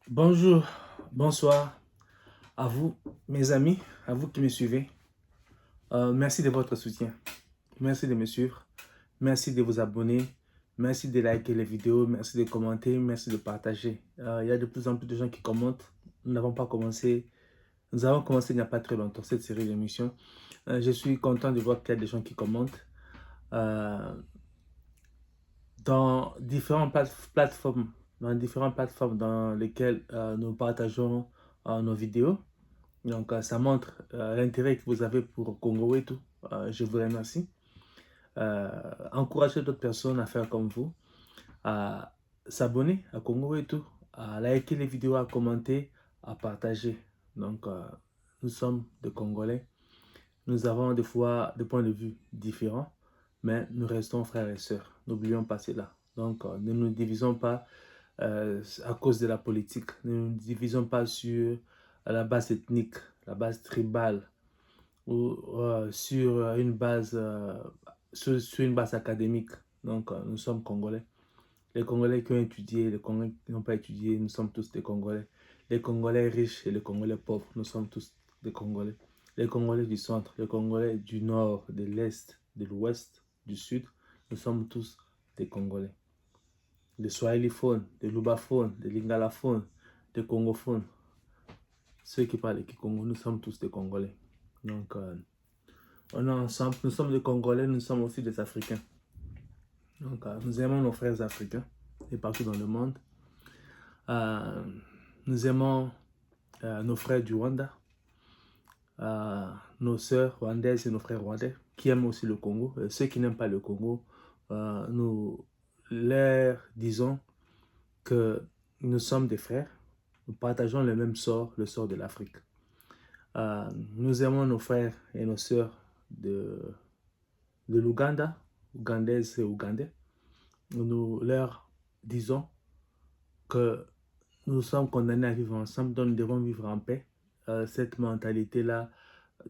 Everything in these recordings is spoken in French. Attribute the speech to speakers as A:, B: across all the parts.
A: Bonjour, bonsoir à vous, mes amis, à vous qui me suivez. Merci de votre soutien. Merci de me suivre. Merci de vous abonner. Merci de liker les vidéos. Merci de commenter. Merci de partager. Il y a de plus en plus de gens qui commentent. Nous avons commencé il n'y a pas très longtemps cette série d'émissions. Je suis content de voir qu'il y a des gens qui commentent. Euh, dans différentes plateformes, dans lesquelles nous partageons nos vidéos. Donc, ça montre l'intérêt que vous avez pour Congo et tout. Je vous remercie. Encouragez d'autres personnes à faire comme vous, à s'abonner à Congo et tout, à liker les vidéos, à commenter, à partager. Donc, nous sommes des Congolais. Nous avons des fois des points de vue différents, mais nous restons frères et sœurs. N'oublions pas cela. Donc, ne nous divisons pas à cause de la politique. Ne nous divisons pas sur la base ethnique, la base tribale ou sur une base académique. Donc, nous sommes Congolais. Les Congolais qui ont étudié, les Congolais qui n'ont pas étudié, nous sommes tous des Congolais. Les Congolais riches et les Congolais pauvres, nous sommes tous des Congolais. Les Congolais du centre, les Congolais du nord, de l'est, de l'ouest, du sud, nous sommes tous des Congolais. Des Swahiliphones, des Lubaphones, des Lingalaphones, des Congophones. Ceux qui parlent du Congo, nous sommes tous des Congolais. Donc, on est ensemble, nous sommes des Congolais, nous sommes aussi des Africains. Donc, nous aimons nos frères africains et partout dans le monde. Nous aimons nos frères du Rwanda, nos sœurs rwandaises et nos frères rwandais qui aiment aussi le Congo. Ceux qui n'aiment pas le Congo, nous leur disons que nous sommes des frères. Nous partageons le même sort, le sort de l'Afrique. Nous aimons nos frères et nos sœurs de l'Ouganda, ougandaises et ougandais. Nous leur disons que nous sommes condamnés à vivre ensemble, donc nous devons vivre en paix. Cette mentalité-là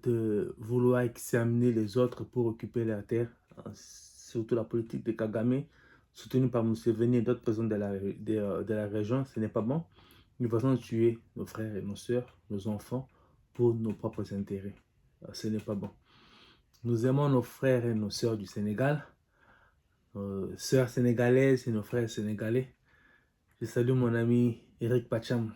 A: de vouloir examiner les autres pour occuper la terre, surtout la politique de Kagame, soutenue par Museveni et d'autres personnes de la région, ce n'est pas bon. Nous faisons tuer nos frères et nos sœurs, nos enfants, pour nos propres intérêts. Ce n'est pas bon. Nous aimons nos frères et nos sœurs du Sénégal, nos sœurs sénégalaises et nos frères sénégalais. Je salue mon ami Eric Pacham.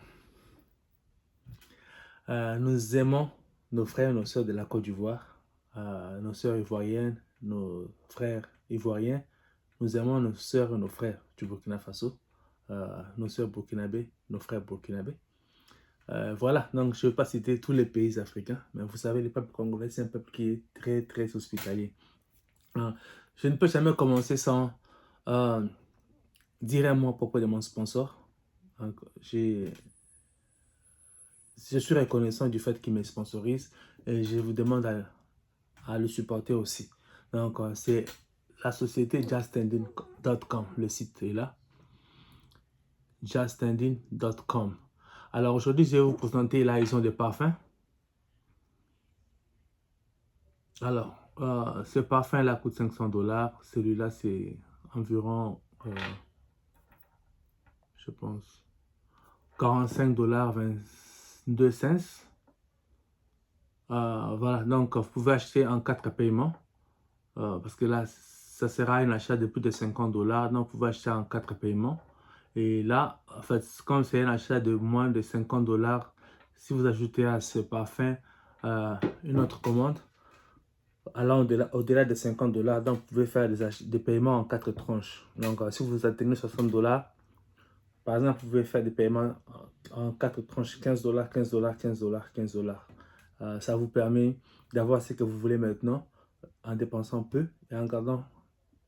A: Nous aimons nos frères et nos sœurs de la Côte d'Ivoire, nos sœurs ivoiriennes, nos frères ivoiriens. Nous aimons nos sœurs et nos frères du Burkina Faso, nos sœurs burkinabés, nos frères burkinabés. Voilà, donc je ne vais pas citer tous les pays africains, mais vous savez, le peuple congolais, c'est un peuple qui est très, très hospitalier. Je ne peux jamais commencer sans dire un mot à propos de mon sponsor. Je suis reconnaissant du fait qu'il me sponsorise et je vous demande à le supporter aussi. Donc, c'est la société juststanding.com. Le site est là. juststanding.com. Alors, aujourd'hui, je vais vous présenter la liaison de parfums. Alors, ce parfum-là coûte 500 $. Celui-là, c'est environ, je pense, 45 $, 22 cents. Voilà, donc vous pouvez acheter en 4 paiements. Parce que là, ça sera un achat de plus de 50 $. Donc, vous pouvez acheter en 4 paiements. Et là, en fait, comme c'est un achat de moins de 50 $, si vous ajoutez à ce parfum une autre commande, allant au-delà de 50 $, donc vous pouvez faire des paiements en 4 tranches. Donc, si vous atteignez 60 $, par exemple, vous pouvez faire des paiements en 4 tranches, 15 $, 15 $, 15 $, 15 $. Ça vous permet d'avoir ce que vous voulez maintenant en dépensant peu et en gardant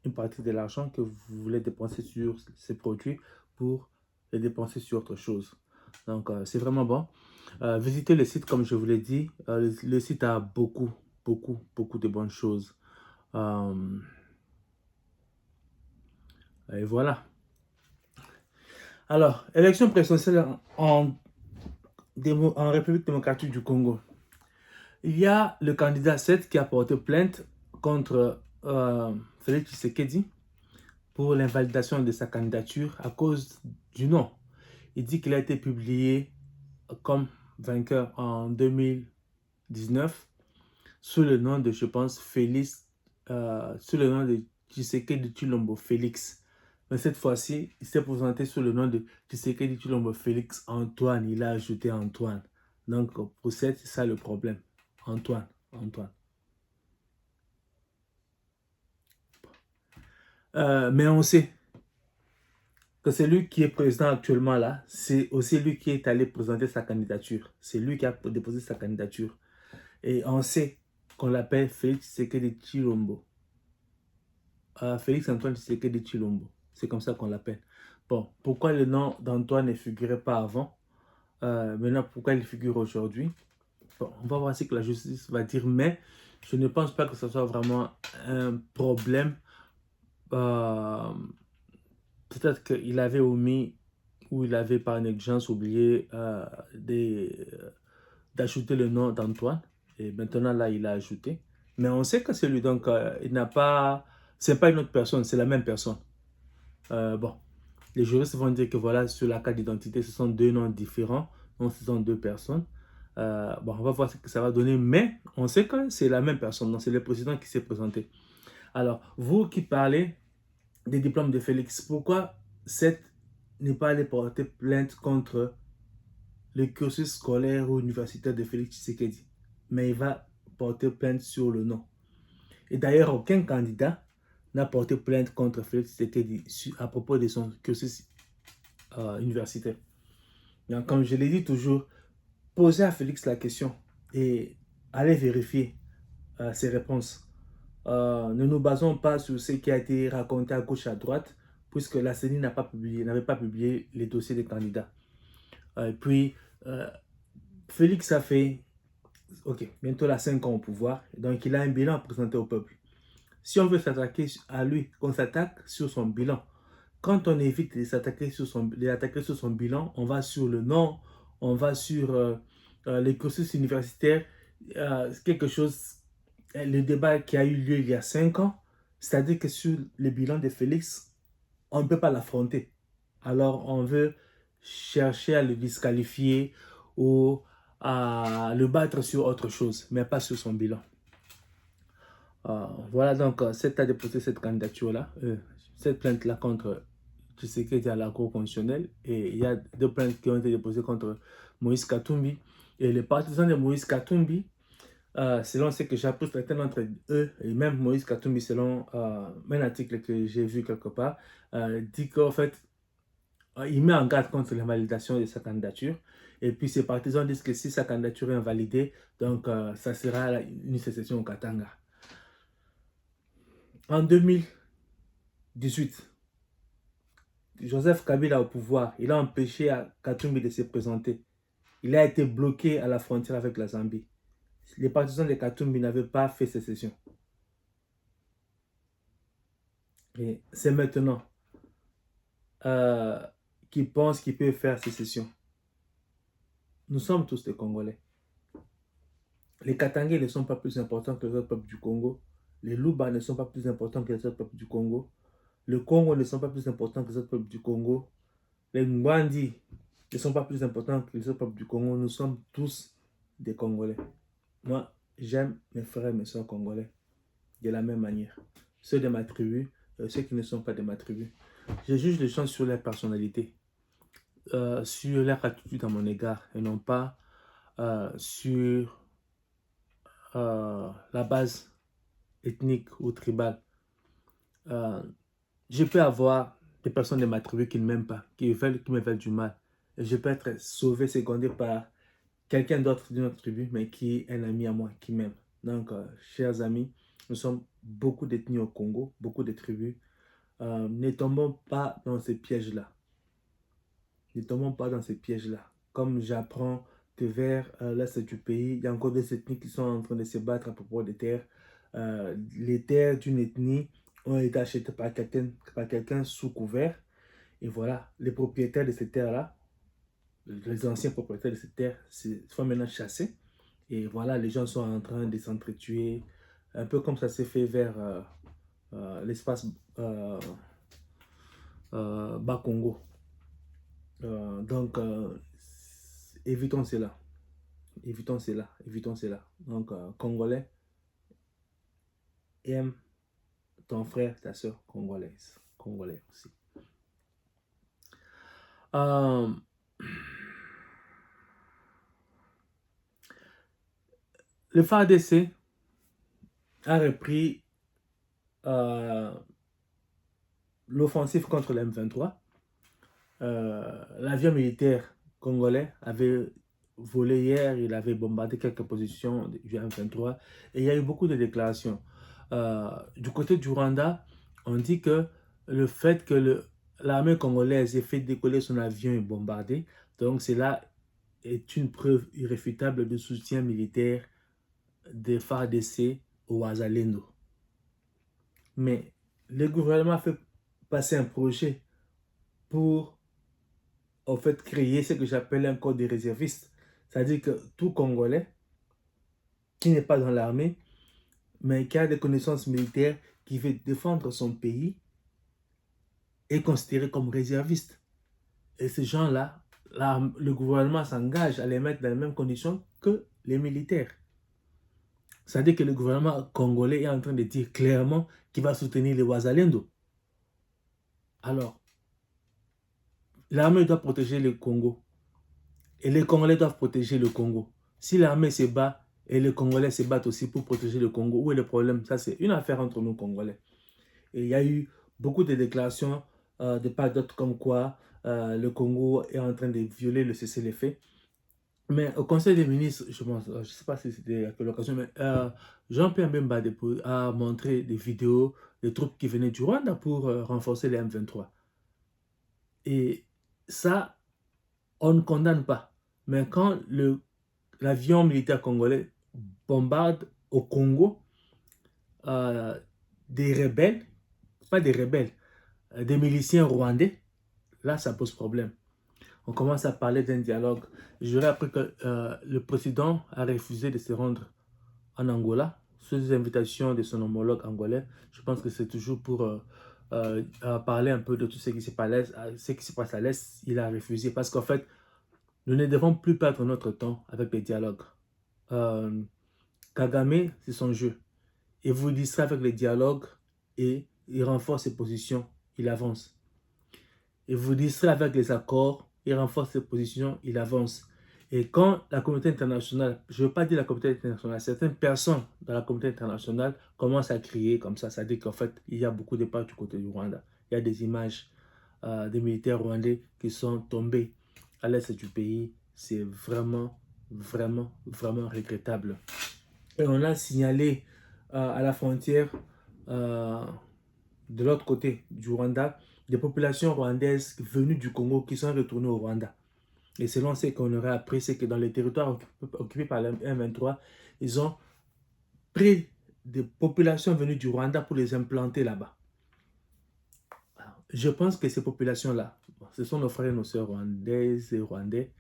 A: une partie de l'argent que vous voulez dépenser sur ces produits pour les dépenser sur autre chose. Donc, c'est vraiment bon. Visitez le site comme je vous l'ai dit. Le site a beaucoup de bonnes choses. Et voilà. Alors, élection présidentielle en République démocratique du Congo. Il y a le candidat 7 qui a porté plainte contre Félix Tshisekedi pour l'invalidation de sa candidature à cause du nom. Il dit qu'il a été publié comme vainqueur en 2019 sous le nom de, je pense, Félix, sous le nom de Tshisekedi Tshilombo Félix. Mais cette fois-ci, il s'est présenté sous le nom de Tshisekedi Tshilombo Félix Antoine. Il a ajouté Antoine. Donc, pour c'est ça le problème. Antoine. Mais on sait que c'est lui qui est président actuellement là. C'est aussi lui qui est allé présenter sa candidature. C'est lui qui a déposé sa candidature. Et on sait qu'on l'appelle Félix Tshisekedi Tshilombo. Félix Antoine Tshisekedi Tshilombo. C'est comme ça qu'on l'appelle. Bon, pourquoi le nom d'Antoine ne figurait pas avant? Maintenant, pourquoi il figure aujourd'hui? Bon, on va voir ce que la justice va dire, mais je ne pense pas que ce soit vraiment un problème. Peut-être qu'il avait omis ou il avait par négligence oublié d'ajouter le nom d'Antoine. Et maintenant, là, il a ajouté. Mais on sait que c'est lui, donc il n'a pas... C'est pas une autre personne, c'est la même personne. Bon, les juristes vont dire que voilà, sur la carte d'identité, ce sont deux noms différents. Donc, ce sont deux personnes. Bon, on va voir ce que ça va donner, mais on sait que c'est la même personne. Donc, c'est le président qui s'est présenté. Alors, vous qui parlez des diplômes de Félix, pourquoi cette n'est pas allé porter plainte contre le cursus scolaire ou universitaire de Félix Tshisekedi, mais il va porter plainte sur le nom. Et d'ailleurs, aucun candidat n'a porté plainte contre Félix Tshisekedi à propos de son cursus universitaire. Donc, comme je l'ai dit toujours, posez à Félix la question et allez vérifier ses réponses. Ne nous basons pas sur ce qui a été raconté à gauche et à droite, puisque la CENI n'avait pas publié les dossiers des candidats. Et puis, Félix a fait, bientôt la 5 ans au pouvoir, donc il a un bilan à présenter au peuple. Si on veut s'attaquer à lui, qu'on s'attaque sur son bilan. Quand on évite de s'attaquer sur son bilan, on va sur le nom, on va sur les cursus universitaires, quelque chose, le débat qui a eu lieu il y a 5 ans, c'est-à-dire que sur le bilan de Félix, on ne peut pas l'affronter. Alors on veut chercher à le disqualifier ou à le battre sur autre chose, mais pas sur son bilan. Voilà donc, c'est à déposer cette candidature-là, cette plainte-là contre Tshisekedi à la Cour constitutionnelle. Et il y a deux plaintes qui ont été déposées contre Moïse Katumbi. Et les partisans de Moïse Katumbi, selon ce que j'ai appris, certains d'entre eux, et même Moïse Katumbi, selon un article que j'ai vu quelque part, dit qu'en fait, il met en garde contre l'invalidation de sa candidature. Et puis ses partisans disent que si sa candidature est invalidée, donc ça sera une sécession au Katanga. En 2018, Joseph Kabila au pouvoir, il a empêché Katumbi de se présenter. Il a été bloqué à la frontière avec la Zambie. Les partisans de Katumbi n'avaient pas fait sécession. Et c'est maintenant qu'ils pensent qu'ils peuvent faire sécession. Nous sommes tous des Congolais. Les Katangais ne sont pas plus importants que les autres peuples du Congo. Les Luba ne sont pas plus importants que les autres peuples du Congo. Le Congo ne sont pas plus importants que les autres peuples du Congo. Les Mwandi ne sont pas plus importants que les autres peuples du Congo. Nous sommes tous des Congolais. Moi, j'aime mes frères et mes soeurs congolais de la même manière. Ceux de ma tribu, ceux qui ne sont pas de ma tribu. Je juge les gens sur leur personnalité, sur leur attitude à mon égard, et non pas sur la base ethnique ou tribale. Je peux avoir des personnes de ma tribu qui ne m'aiment pas, qui me veulent du mal. Et je peux être sauvé, secondé par quelqu'un d'autre d'une autre tribu, mais qui est un ami à moi, qui m'aime. Donc, chers amis, nous sommes beaucoup d'ethnies au Congo, beaucoup de tribus. Ne tombons pas dans ces pièges-là. Ne tombons pas dans ces pièges-là. Comme j'apprends que vers l'est du pays, il y a encore des ethnies qui sont en train de se battre à propos des terres. Les terres d'une ethnie ont été achetées par quelqu'un sous couvert. Et voilà, les propriétaires de ces terres-là, les anciens propriétaires de ces terres, sont maintenant chassés. Et voilà, les gens sont en train de s'entretuer, un peu comme ça s'est fait vers l'espace Bas-Congo. Donc, évitons cela. Évitons cela. Évitons cela. Donc, Congolais, aime ton frère, ta soeur congolaise. Congolais aussi. Euh, le FARDC a repris l'offensive contre le M23. L'avion militaire congolais avait volé hier, il avait bombardé quelques positions du M23 et il y a eu beaucoup de déclarations. Du côté du Rwanda, on dit que le fait que l'armée congolaise ait fait décoller son avion et bombardé, donc cela est une preuve irréfutable de soutien militaire des FARDC au Wazalendo. Mais le gouvernement a fait passer un projet pour en fait créer ce que j'appelle un corps de réservistes. C'est-à-dire que tout Congolais qui n'est pas dans l'armée, mais qui a des connaissances militaires, qui veut défendre son pays, est considéré comme réserviste. Et ces gens-là, le gouvernement s'engage à les mettre dans les mêmes conditions que les militaires. C'est-à-dire que le gouvernement congolais est en train de dire clairement qu'il va soutenir les Wazalendo. Alors, l'armée doit protéger le Congo. Et les Congolais doivent protéger le Congo. Si l'armée se bat et les Congolais se battent aussi pour protéger le Congo, où est le problème? Ça, c'est une affaire entre nous, Congolais. Et il y a eu beaucoup de déclarations de part d'autres comme quoi le Congo est en train de violer le cessez-le-feu. Mais au Conseil des ministres, je ne sais pas si c'était à quelle occasion, mais Jean-Pierre Bemba a montré des vidéos de troupes qui venaient du Rwanda pour renforcer les M23. Et ça, on ne condamne pas. Mais quand l'avion militaire congolais bombarde au Congo des rebelles, pas des rebelles, des miliciens rwandais, là ça pose problème. On commence à parler d'un dialogue. J'aurais appris que le président a refusé de se rendre en Angola sous les invitations de son homologue angolais. Je pense que c'est toujours pour parler un peu de tout ce qui se passe à l'Est. Il a refusé parce qu'en fait, nous ne devons plus perdre notre temps avec les dialogues. Kagame, c'est son jeu. Il vous distrait avec les dialogues et il renforce ses positions, il avance. Il vous distrait avec les accords, il renforce ses positions, il avance. Et quand la communauté internationale, je ne veux pas dire la communauté internationale, certaines personnes dans la communauté internationale commencent à crier comme ça dit qu'en fait, il y a beaucoup de pas du côté du Rwanda. Il y a des images des militaires rwandais qui sont tombés à l'est du pays. C'est vraiment, vraiment, vraiment regrettable. Et on a signalé à la frontière de l'autre côté du Rwanda des populations rwandaises venues du Congo qui sont retournées au Rwanda. Et selon ce qu'on aurait appris, c'est que dans les territoires occupés par le M23, ils ont pris des populations venues du Rwanda pour les implanter là-bas. Je pense que ces populations-là, ce sont nos frères et nos sœurs rwandaises et rwandais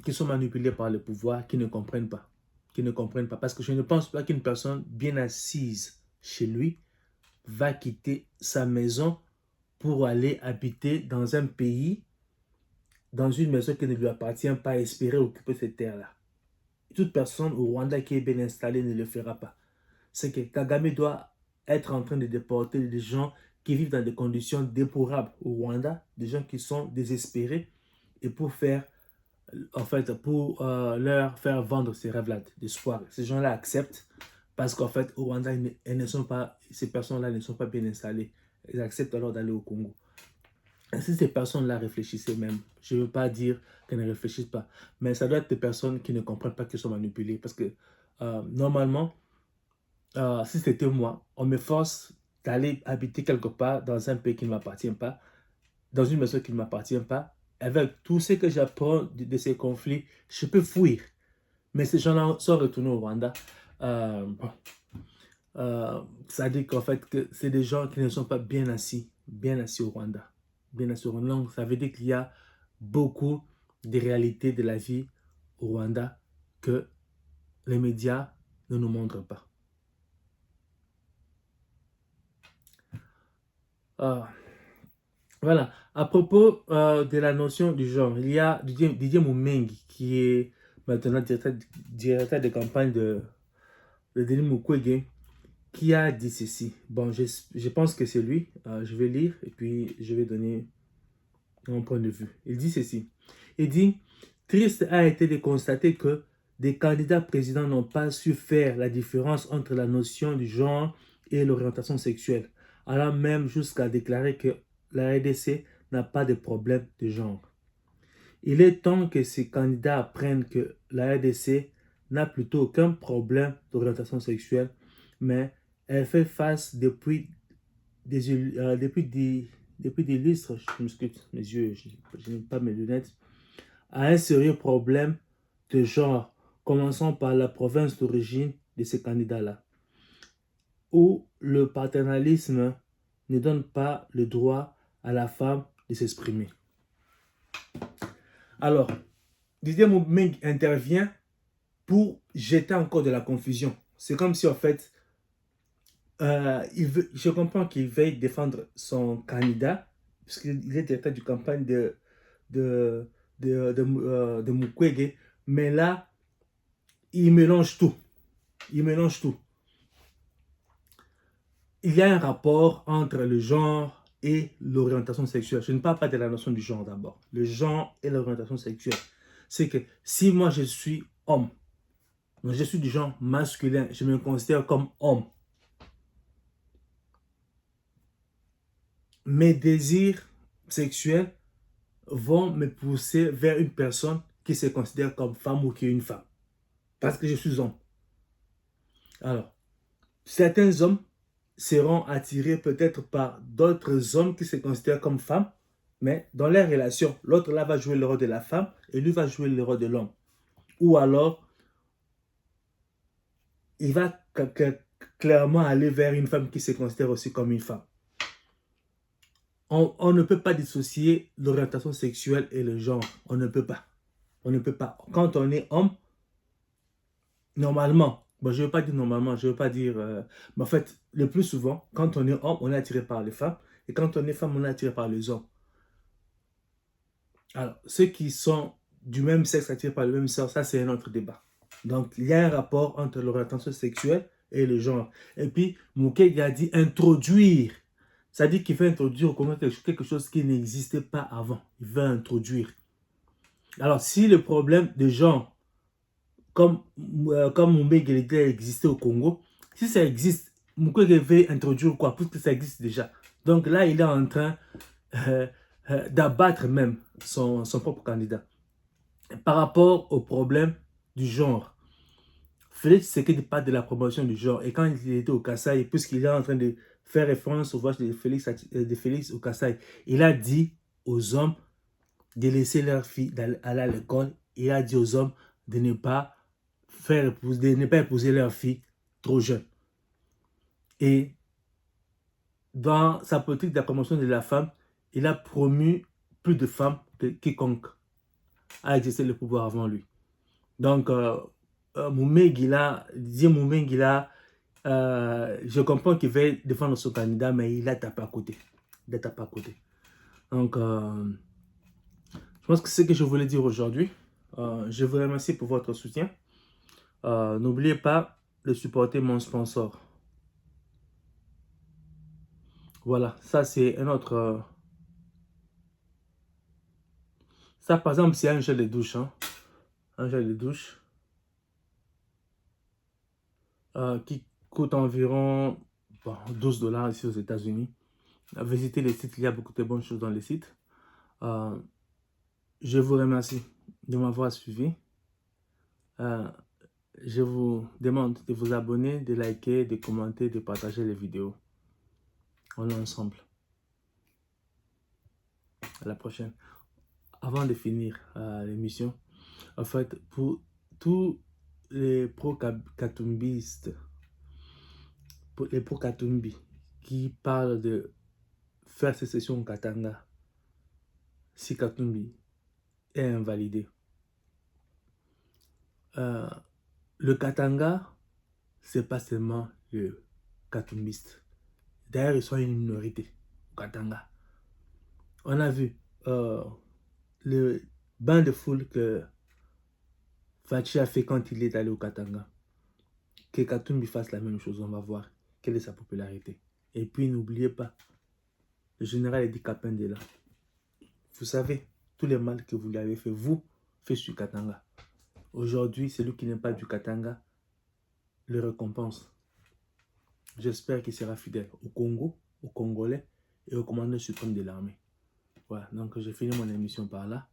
A: qui sont manipulés par le pouvoir, qui ne comprennent pas. Qui ne comprennent pas. Parce que je ne pense pas qu'une personne bien assise chez lui va quitter sa maison pour aller habiter dans un pays, dans une maison qui ne lui appartient pas, espérer occuper cette terre-là. Toute personne au Rwanda qui est bien installée ne le fera pas. C'est que Kagame doit être en train de déporter des gens qui vivent dans des conditions déplorables au Rwanda, des gens qui sont désespérés, et pour faire, en fait, pour leur faire vendre ces rêves-là d'espoir. Ces gens-là acceptent parce qu'en fait, au Rwanda, ces personnes-là ne sont pas bien installées. Ils acceptent alors d'aller au Congo. Et si ces personnes-là réfléchissaient même, je ne veux pas dire qu'elles ne réfléchissent pas, mais ça doit être des personnes qui ne comprennent pas qu'elles sont manipulées. Parce que normalement, si c'était moi, on me force d'aller habiter quelque part dans un pays qui ne m'appartient pas, dans une maison qui ne m'appartient pas, avec tout ce que j'apprends de ces conflits, je peux fuir. Mais ces gens-là sont retournés au Rwanda. Bon, ça dit qu'en fait, que c'est des gens qui ne sont pas bien assis au Rwanda. Bien assis au Rwanda. Donc, ça veut dire qu'il y a beaucoup de réalités de la vie au Rwanda que les médias ne nous montrent pas. Voilà. À propos de la notion du genre, il y a Didier Moumengi qui est maintenant directeur de campagne de Denis Mukwege qui a dit ceci. Bon, je pense que c'est lui. Je vais lire et puis je vais donner mon point de vue. Il dit ceci. Il dit, triste a été de constater que des candidats présidents n'ont pas su faire la différence entre la notion du genre et l'orientation sexuelle, allant même jusqu'à déclarer que la RDC n'a pas de problème de genre. Il est temps que ces candidats apprennent que la RDC n'a plutôt aucun problème d'orientation sexuelle, mais elle fait face depuis des lustres, je m'excuse, mes yeux, je n'ai pas mes lunettes, à un sérieux problème de genre, commençant par la province d'origine de ces candidats-là, où le paternalisme ne donne pas le droit à la femme de s'exprimer. Alors, Didier Moumengue intervient pour jeter encore de la confusion. C'est comme si, en fait, je comprends qu'il veuille défendre son candidat, puisqu'il est directeur du campagne de Mukwege, mais là, il mélange tout. Il mélange tout. Il y a un rapport entre le genre et l'orientation sexuelle. Je ne parle pas de la notion du genre d'abord. Le genre et l'orientation sexuelle. C'est que si moi je suis homme, donc je suis du genre masculin, je me considère comme homme. Mes désirs sexuels vont me pousser vers une personne qui se considère comme femme ou qui est une femme. Parce que je suis homme. Alors, certains hommes seront attirés peut-être par d'autres hommes qui se considèrent comme femmes, mais dans leur relation, l'autre là va jouer le rôle de la femme et lui va jouer le rôle de l'homme. Ou alors, il va clairement aller vers une femme qui se considère aussi comme une femme. On ne peut pas dissocier l'orientation sexuelle et le genre. On ne peut pas. On ne peut pas. Quand on est homme, normalement, bon, je ne veux pas dire normalement, je ne veux pas dire... mais en fait, le plus souvent, quand on est homme, on est attiré par les femmes. Et quand on est femme, on est attiré par les hommes. Alors, ceux qui sont du même sexe attirés par le même sexe, ça c'est un autre débat. Donc, il y a un rapport entre l'orientation sexuelle et le genre. Et puis, Mukwege a dit introduire. Ça dit qu'il veut introduire au Congo quelque chose qui n'existait pas avant. Il veut introduire. Alors, si le problème de genre, comme Mukwege existait au Congo, si ça existe, Mukwege veut introduire quoi? Puisque ça existe déjà. Donc là, il est en train d'abattre même son propre candidat. Par rapport au problème du genre, Félix Tshisekedi parle de la promotion du genre. Et quand il était au Kasaï, puisqu'il est en train de faire référence au voyage de Félix au Kasaï, il a dit aux hommes de laisser leurs filles aller à l'école. Il a dit aux hommes de ne pas épouser leurs filles trop jeunes. Et dans sa politique de la promotion de la femme, il a promu plus de femmes que quiconque a exercé le pouvoir avant lui. Donc, Didier Moumengue, je comprends qu'il veut défendre son candidat, mais il a tapé à côté. Il a tapé à côté. Donc, je pense que c'est ce que je voulais dire aujourd'hui. Je vous remercie pour votre soutien. N'oubliez pas de supporter mon sponsor. Voilà, ça c'est un autre... ça par exemple, c'est un gel de douche. Hein. Un gel de douche qui coûte environ 12 $ ici aux États-Unis. Visitez les sites, il y a beaucoup de bonnes choses dans les sites. Je vous remercie de m'avoir suivi. Je vous demande de vous abonner, de liker, de commenter, de partager les vidéos. On est ensemble. À la prochaine. Avant de finir l'émission, en fait, pour tous les pro-katumbistes, les pro-katumbi qui parlent de faire sécession au Katanga, si Katumbi est invalidé. Le Katanga, c'est pas seulement le katumbiste. D'ailleurs, ils sont une minorité au Katanga. On a vu le bain de foule que Fachi a fait quand il est allé au Katanga. Que Katumbi fasse la même chose, on va voir quelle est sa popularité. Et puis n'oubliez pas, le général Edi Kapende est là. Vous savez, tous les mal que vous lui avez fait, vous, fait sur Katanga. Aujourd'hui, celui qui n'est pas du Katanga le récompense. J'espère qu'il sera fidèle au Congo, aux Congolais et au commandant suprême de l'armée. Voilà, donc j'ai fini mon émission par là.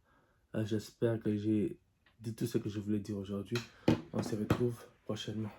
A: J'espère que j'ai dit tout ce que je voulais dire aujourd'hui. On se retrouve prochainement.